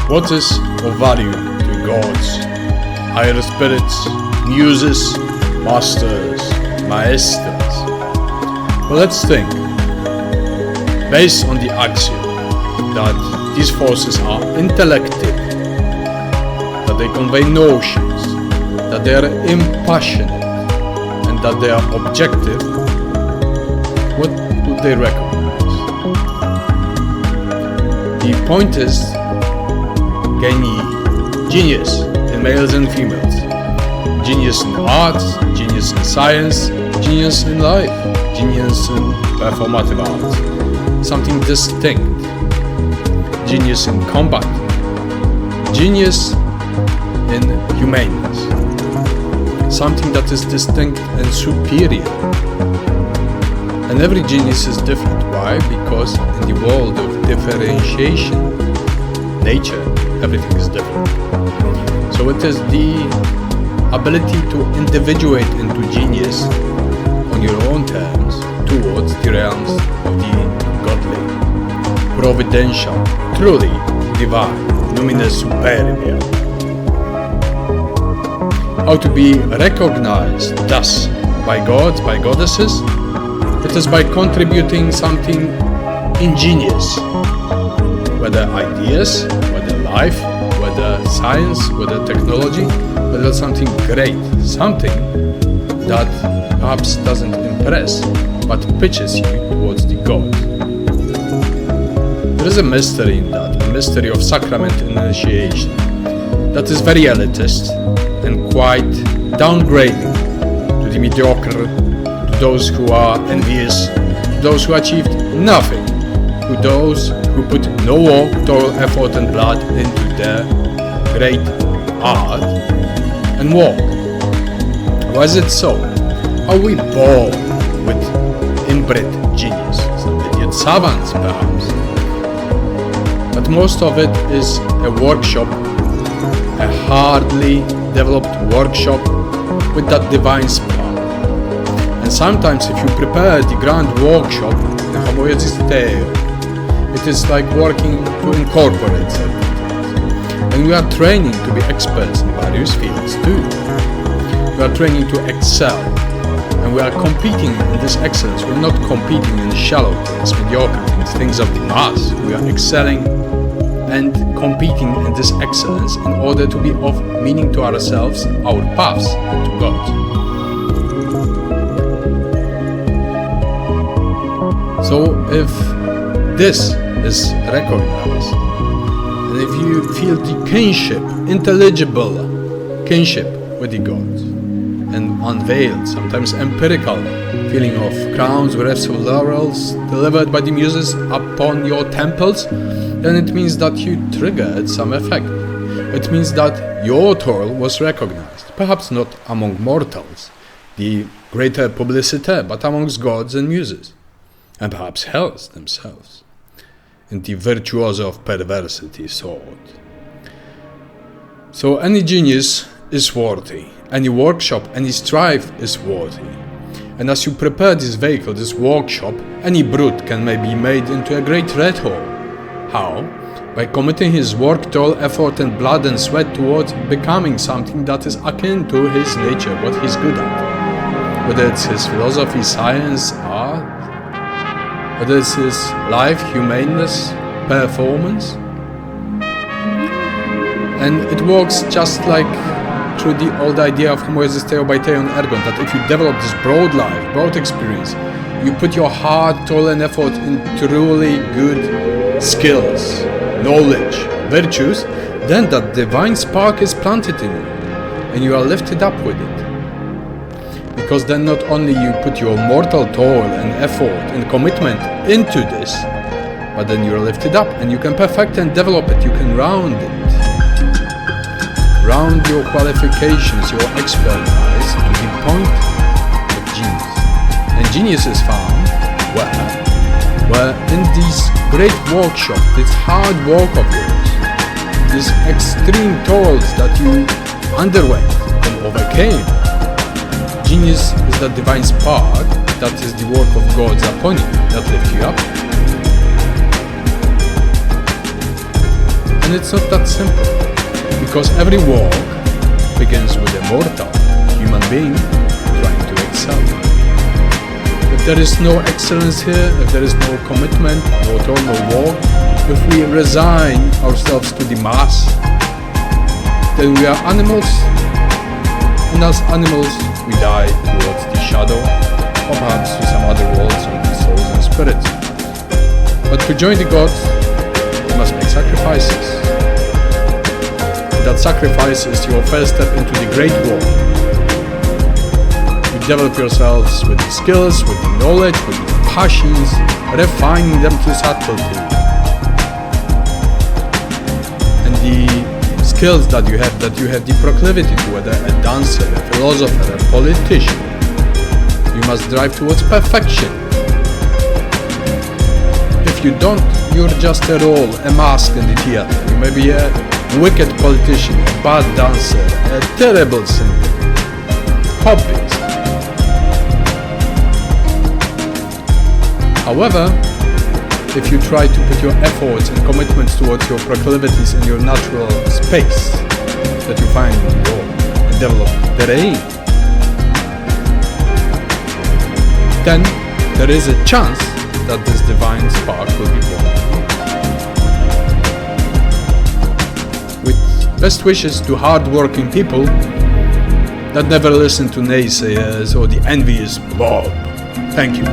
What is of value to gods, higher spirits, muses, masters, maesters? Well, let's think. Based on the axiom that these forces are intellective, that they convey notions, that they are impassionate, and that they are objective, what would they recognize? The point is genius in males and females, genius in arts, genius in science, genius in life, genius in performative arts, something distinct, genius in combat, genius in humaneness, something that is distinct and superior. And every genius is different. Why? Because in the world of differentiation, nature, everything is different. So it is the ability to individuate into genius on your own terms towards the realms of the godly, providential, truly divine, numina superbia. How to be recognized thus by gods, by goddesses? It is by contributing something ingenious, whether ideas, whether life, whether science, whether technology, whether something great, something that perhaps doesn't impress, but pitches you towards the God. There is a mystery in that, a mystery of sacrament initiation, that is very elitist and quite downgrading to the mediocre, to those who are envious, to those who achieved nothing, to those who put no work, toil, effort and blood into their great art and work. Why is it so? Are we born with inbred genius? Some idiot savants perhaps. But most of it is a workshop, a hardly developed workshop with that divine spark. And sometimes if you prepare the grand workshop, the homoiosteo, it is like working to incorporate certain things. And we are training to be experts in various fields too. We are training to excel. And we are competing in this excellence. We're not competing in shallow things, mediocre things, things of the mass. We are excelling and competing in this excellence in order to be of meaning to ourselves, our paths, and to God. So if this is recognized, and if you feel the kinship, intelligible kinship with the gods, and unveiled, sometimes empirical, feeling of crowns, wreaths of laurels delivered by the muses upon your temples, then it means that you triggered some effect. It means that your toil was recognized, perhaps not among mortals, the greater publicity, but amongst gods and muses, and perhaps hells themselves, and the virtuoso of perversity sought. So any genius is worthy, any workshop, any strife is worthy. And as you prepare this vehicle, this workshop, any brute can maybe be made into a great red hole. How? By committing his work, toil, effort and blood and sweat towards becoming something that is akin to his nature, what he's good at. Whether it's his philosophy, science, art, whether it's his life, humaneness, performance. And it works just like through the old idea of homoiosteo by Theon Ergon, that if you develop this broad life, broad experience, you put your hard toil and effort in truly good skills, knowledge, virtues, then that divine spark is planted in you, and you are lifted up with it. Because then not only you put your mortal toil and effort and commitment into this, but then you are lifted up and you can perfect and develop it, you can round it. Round your qualifications, your expertise to the point of genius. And genius is found where in this great workshop, this hard work of yours, these extreme toils that you underwent and overcame, genius is that divine spark that is the work of gods upon you, that lift you up. And it's not that simple, because every walk begins with a mortal human being trying to excel. If there is no excellence here, if there is no commitment, no toil, no walk, if we resign ourselves to the mass, then we are animals, and as animals we die towards the shadow, or perhaps to some other worlds of the souls and spirits. But to join the gods, you must make sacrifices. And that sacrifice is your first step into the great war. You develop yourselves with the skills, with the knowledge, with the passions, refining them to subtlety. And the skills that you have the proclivity to, whether a dancer, a philosopher, a politician, you must drive towards perfection. If you don't, you're just a role, a mask in the theater. You may be a wicked politician, a bad dancer, a terrible singer, hobbyist. However, if you try to put your efforts and commitments towards your proclivities in your natural space that you find in the world and develop therein, then there is a chance that this divine spark will be born. With best wishes to hard-working people that never listen to naysayers or the envious mob. Thank you.